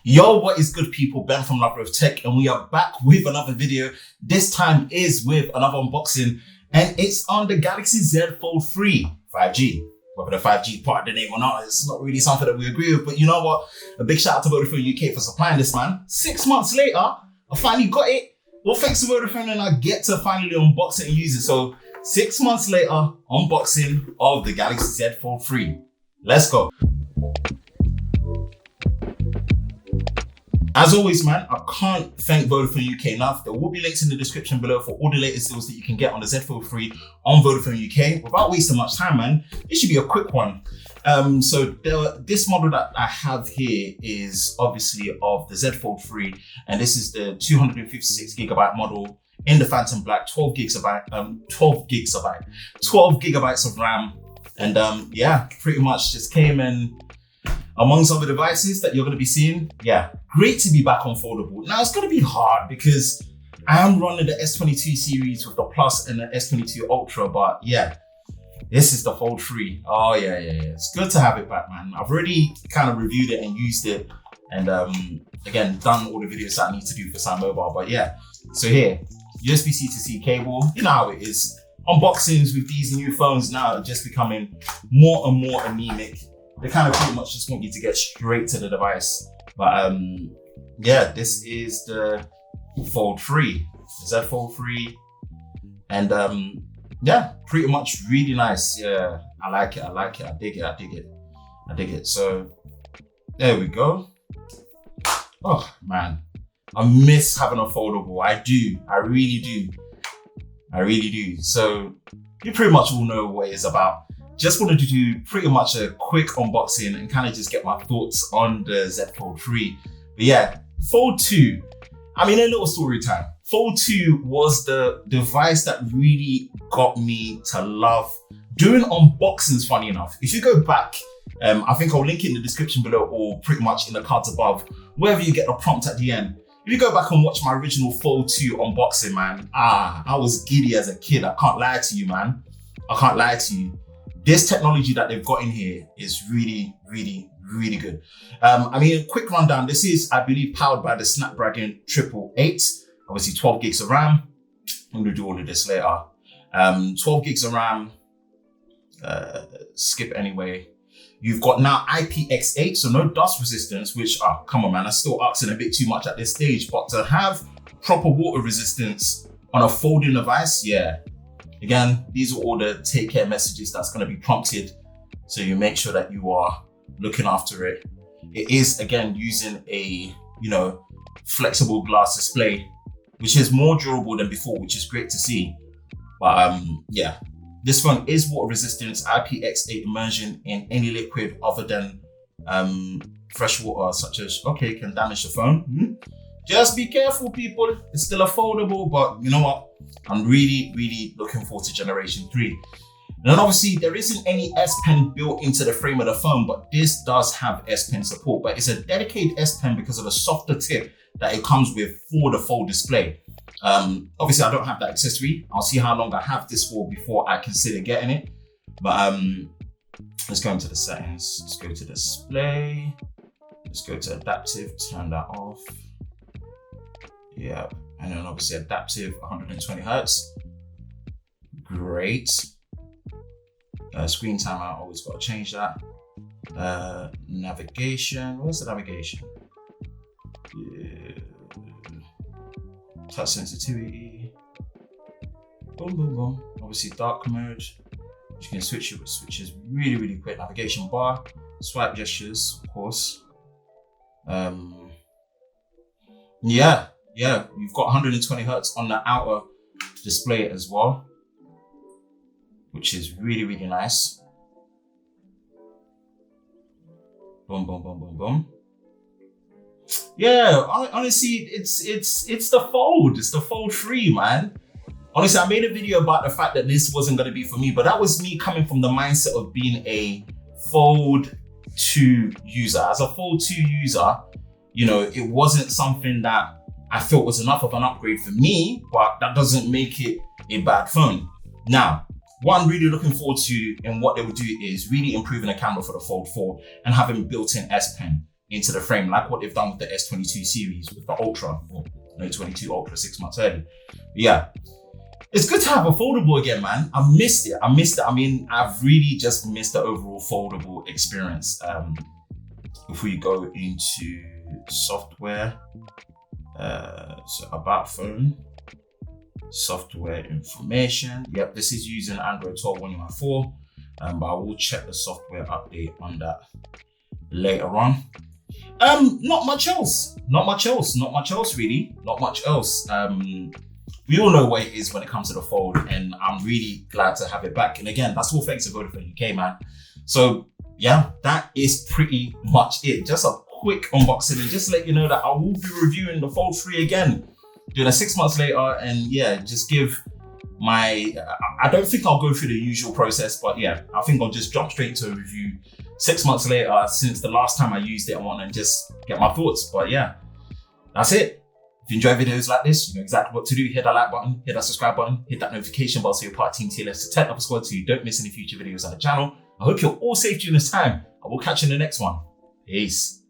Yo, what is good people? Ben from Lover of Tech, and we are back with another video. This time is with another unboxing, and it's on the Galaxy Z Fold 3 5G. Whether the 5G part of the name or not, it's not really something that we agree with, but you know what? A big shout out to Vodafone UK for supplying this, man. 6 months later, I finally got it. Well, thanks to Vodafone, and I get to finally unbox it and use it. So 6 months later, unboxing of the Galaxy Z Fold 3. Let's go. As always, man, I can't thank Vodafone UK enough. There will be links in the description below for all the latest deals that you can get on the Z Fold 3 on Vodafone UK. Without wasting much time, man, this should be a quick one. This model that I have here is obviously of the Z Fold 3, and this is the 256GB model in the Phantom Black, 12 gigabytes of RAM, and yeah, pretty much just came in amongst other devices that you're going to be seeing. Yeah, great to be back on foldable. Now it's going to be hard because I am running the S22 series with the Plus and the S22 Ultra, but yeah, this is the Fold 3. Oh yeah. It's good to have it back, man. I've already kind of reviewed it and used it, and again, done all the videos that I need to do for Sam Mobile. But yeah, so here, USB-C to C cable. You know how it is. Unboxings with these new phones now are just becoming more and more anemic. They kind of pretty much just want you to get straight to the device. But yeah, this is the Fold 3, Z Fold 3. And yeah, pretty much really nice. Yeah, I like it. I dig it. So there we go. Oh man, I miss having a foldable. I do. I really do. So you pretty much all know what it's about. Just wanted to do pretty much a quick unboxing and kind of just get my thoughts on the Z Fold 3. But yeah, Fold 2, I mean, a little story time. Fold 2 was the device that really got me to love doing unboxings, funny enough. If you go back, I think I'll link it in the description below or pretty much in the cards above, wherever you get the prompt at the end. If you go back and watch my original Fold 2 unboxing, man, I was giddy as a kid. I can't lie to you, man. I can't lie to you. This technology that they've got in here is really good. I mean, a quick rundown. This is, I believe, powered by the Snapdragon 888. Obviously 12 gigs of RAM. I'm gonna do all of this later. 12 gigs of RAM, skip anyway. You've got now IPX8, so no dust resistance, which, come on man, that's still asking a bit too much at this stage, but to have proper water resistance on a folding device, yeah. Again, these are all the take care messages that's going to be prompted, so you make sure that you are looking after it. It is, again, using a, flexible glass display, which is more durable than before, which is great to see. But yeah, this phone is water resistant, IPX8 immersion in any liquid other than fresh water, such as, can damage the phone. Just be careful, people. It's still a foldable, but you know what? I'm really looking forward to Generation 3. And then obviously there isn't any S Pen built into the frame of the phone, but this does have S Pen support, but it's a dedicated S Pen because of the softer tip that it comes with for the Fold display. Obviously I don't have that accessory. I'll see how long I have this for before I consider getting it. But let's go into the settings. Let's go to display. Let's go to adaptive, turn that off. Yeah, and then obviously adaptive 120 Hertz. Great. Screen timeout, always got to change that. Navigation, where's the navigation? Yeah. Touch sensitivity. Boom. Obviously dark mode. You can switch it with switches really quick. Navigation bar, swipe gestures, of course. Yeah, you've got 120 Hertz on the outer display as well, which is really nice. Boom. Yeah, honestly, it's the Fold. It's the Fold 3, man. Honestly, I made a video about the fact that this wasn't going to be for me, but that was me coming from the mindset of being a Fold 2 user. As a Fold 2 user, it wasn't something that I felt was enough of an upgrade for me, but that doesn't make it a bad phone. Now, what I'm really looking forward to and what they will do is really improving the camera for the Fold 4 and having built-in S Pen. into the frame, like what they've done with the S22 series with the Ultra, or no 22 Ultra 6 months early. But yeah, it's good to have a foldable again, man. I missed it. I mean, I've really just missed the overall foldable experience. If we go into software, so about phone, software information. Yep, this is using Android 12 1UI4, but I will check the software update on that later on. Not much else really. We all know what it is when it comes to the fold, and I'm really glad to have it back. And again, that's all thanks to Vodafone UK, man. So yeah, that is pretty much it. Just a quick unboxing, and just to let you know that I will be reviewing the Fold 3 again, doing it 6 months later. And yeah, just give my, I don't think I'll go through the usual process, but yeah, I think I'll just jump straight to a review 6 months later since the last time I used it. I want to just get my thoughts. But yeah, that's it. If you enjoy videos like this, you know exactly what to do. Hit that like button, hit that subscribe button, hit that notification bell so you're part of Team TLS to Tech Level Squad so you don't miss any future videos on the channel. I hope you're all safe during this time. I will catch you in the next one. Peace.